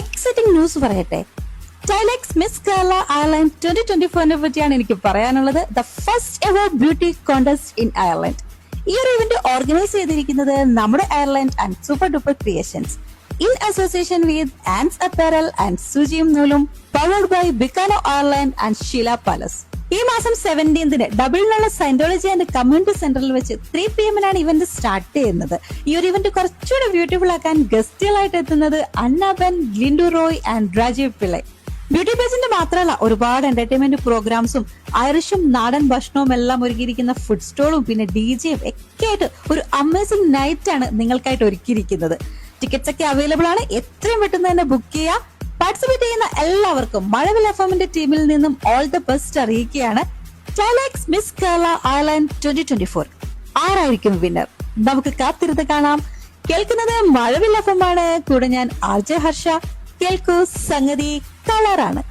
Exciting news പറയട്ടെ. ടൈലക്സ് miss Kerala Ireland 2024 പറ്റിയാണ് എനിക്ക് പറയാനുള്ളത്. The first ever beauty contest in Ireland. ഈ ഒരു ഇവന്റ് ഓർഗനൈസ് ചെയ്തിരിക്കുന്നത് നമ്മുടെ Ireland and Super Duper Creations in association with Ann's Apparel and സുജിയും നൂലും, powered by Bikano Ireland and Sheela Palace. ഈ മാസം 17 ഡബിളിനുള്ള സൈന്റോളജി ആൻഡ് കമ്മ്യൂണിറ്റി സെന്ററിൽ വെച്ച് 3 PM ഇവന്റ് സ്റ്റാർട്ട് ചെയ്യുന്നത്. ഈ ഒരു ഇവന്റ് കുറച്ചുകൂടി ബ്യൂട്ടിഫുൾ ആക്കാൻ ഗസ്റ്റുകളായിട്ട് എത്തുന്നത് അന്നാബൻ, ലിൻഡു റോയ് ആൻഡ് രാജീവ് പിള്ളൈ. ബ്യൂട്ടി പേജിന്റെ മാത്രമല്ല, ഒരുപാട് എന്റർടൈൻമെന്റ് പ്രോഗ്രാംസും ഐറിഷും നാടൻ ഭക്ഷണവും എല്ലാം ഒരുക്കിയിരിക്കുന്ന ഫുഡ് സ്റ്റോളും പിന്നെ DJയും ഒക്കെ ആയിട്ട് ഒരു അമേസിംഗ് നൈറ്റ് ആണ് നിങ്ങൾക്കായിട്ട് ഒരുക്കിയിരിക്കുന്നത്. ടിക്കറ്റ്സ് ഒക്കെ അവൈലബിൾ ആണ്. എത്രയും പെട്ടെന്ന് തന്നെ ബുക്ക് ചെയ്യുക. പാർട്ടിസിപ്പേറ്റ് ചെയ്യുന്ന എല്ലാവർക്കും മഴവിൽ എഫ്എമ്മിന്റെ ടീമിൽ നിന്നും ഓൾ ദ ബെസ്റ്റ് അറിയിക്കുകയാണ്. ടൈലക്സ് മിസ് കേരള അയർലൻഡ് 2024 ആരായിരിക്കും വിന്നർ? നമുക്ക് കാത്തിരുന്ന് കാണാം. കേൾക്കുന്നത് മഴവിൽ എഫ്എം ആണ്. കൂടെ ഞാൻ RJ ഹർഷ. കേൾക്കൂ, സംഗതി കളറാണ്.